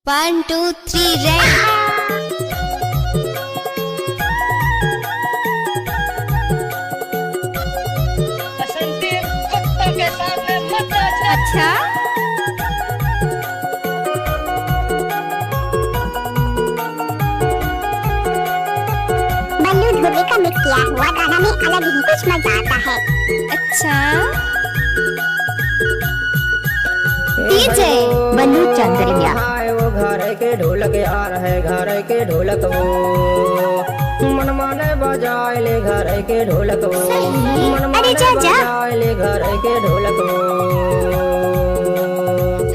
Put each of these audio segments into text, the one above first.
1 2 3 red. बसंती कुत्तों के सामने मत नाचना। अच्छा बल्लू धुर्वे का मिक्स किया हुआ गाना में अलग ही कुछ मजा आता है। अच्छा डीजे बल्लू चंद्रिया हाय वो घर के ढोलक आ रहे घर के ढोलक वो मन माने बजाए ले घर के ढोलक वो मन माने अरे जा जा। बजाए ले घर के ढोलक वो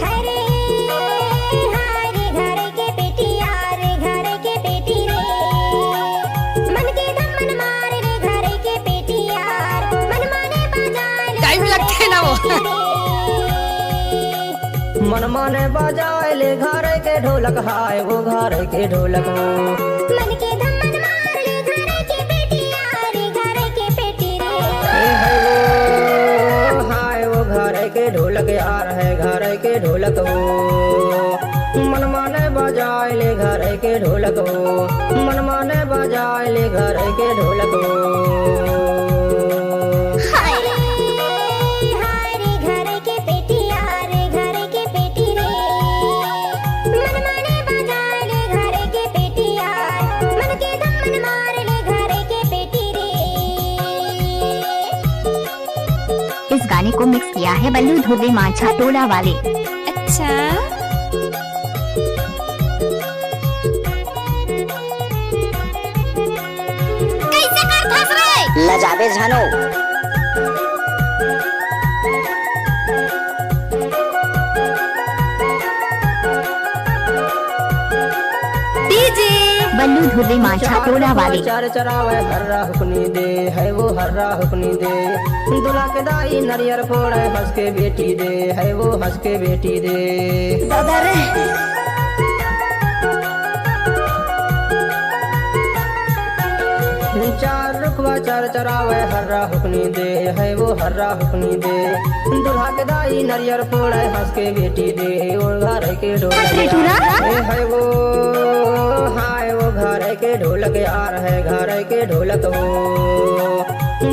हरे हरे घर के पेटिया रे घर के पेटी रे मन के धम मन मारे रे घर के पेटिया मन माने बजाए ले टाइम लगते ना वो मन माने बजाए ले घर के ढोलक हाय वो घर के ढोलक वो मन के धम मन मारे ले घर के पेटिया रे घर के पेटी रे हाय वो घर के ढोलक आ रहे घर के ढोलक वो मन माने बजाए ले घर के ढोलक वो मन माने बजाए ले घर के ढोलक वो हाय रे घर के पेटिया रे घर के पेटी रे मन माने बजाए ले घर के पेटिया मन के धम मन मारे ले घर के पेटी रे। इस गाने को मिक्स किया है बल्लू धुर्वे मांझा टोला वाले। अच्छा कैसे कर फंस रहे लजाबे जानो डीजे बल्लू धुर्वे मांझा टोला वाले। चार चरावे हर्रा हुकनी दे है वो हर्रा हुकनी दे दुल्हा के दाई नरियर फोड़े हंस के बेटी दे है वो हंस के बेटी दे दादा रे चार रुखवा चार चरावे हर्रा हुकनी दे है वो हर्रा हुकनी दे दुल्हा के दाई नरियर फोड़े हंस के बेटी दे वो घर के ढोलक है वो हाय वो घर के ढोलक आ रहे घर के ढोलक वो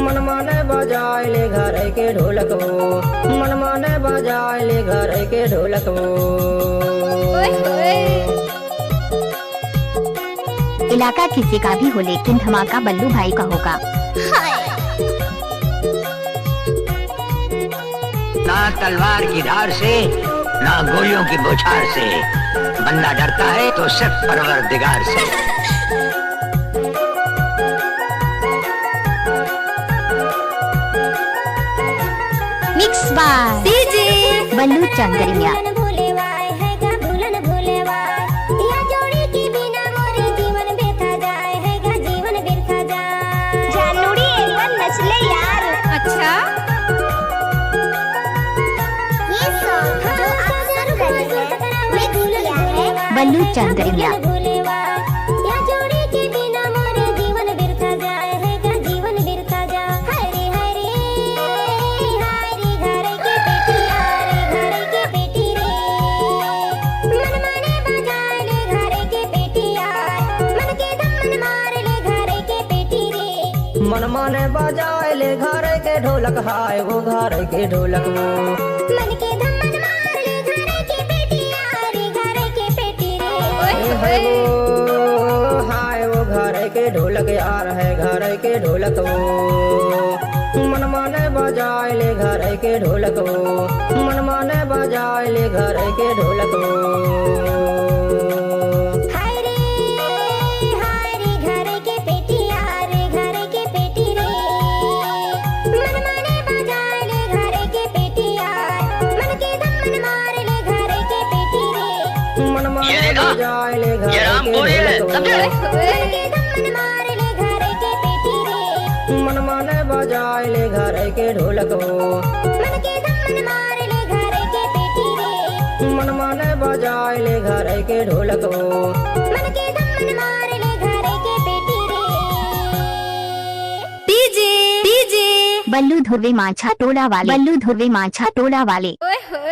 मन माने बजाए ले घर के ढोलक वो मन माने बजाए ले घर के ढोलक वो ओए ओए इलाका किसी का भी हो लेकिन धमाका बल्लू भाई का होगा। ना तलवार की धार से ना गोलियों की बौछार से बंदा डरता है तो सिर्फ परवरदिगार से। मिक्स बाय डीजे बल्लू चंद्रिया। भूलन भूले वाय है गा भूलन भूले वाय या जोड़ी के बिना मोरे जीवन बेथा जाए है गा जीवन बिरथा जाए जानूड़ी एकदम नचले यार। अच्छा ये सॉन्ग जो आप सुन रहे हैं मिक्स किया है बल्लू चंद्रिया। भूले वाय या जोड़ी के बिना मोरे जीवन बिरथा जाए है गा जीवन बिरथा जाए हरे हरे हरे घर के पेटिया रे घर के पेटी रे मन माने बजाए ले घर के पेटिया मन के धम मन मारे ले घर के पेटी रे मन माने बजाए ले घर के ढोलक हाय वो घर के ढोलक वो मन के धम मन मारे ले घर के पेटिया रे घर के पेटी रे है वो हाय वो घर के ढोलक आ रहे घर के ढोलक वो मन माने बजाए ले घर के ढोलक वो मन माने बजाए ले घर के ढोलक वो हाय रे घर के पेटिया रे घर के पेटी रे मन माने बजाए ले घर के पेटिया मन के धम मन मारे ले घर के पेटी रे मन माने ये देखो, बजाए ले घर ये राम के बोल है, ढोलक समझे? वो मन के धम मन मारे ले घर के पेटी रे मन माने बजाए ले घर के ढोलक वो मन के धम मन मारे ले घर के पेटी रे मन माने बजाए ले घर के ढोलक वो मन के धम मन मारे ले घर के पेटी रे। डीजे डीजे बल्लू धुर्वे मांझा टोला वाले। बल्लू धुर्वे मांझा टोला वाले। ओए होए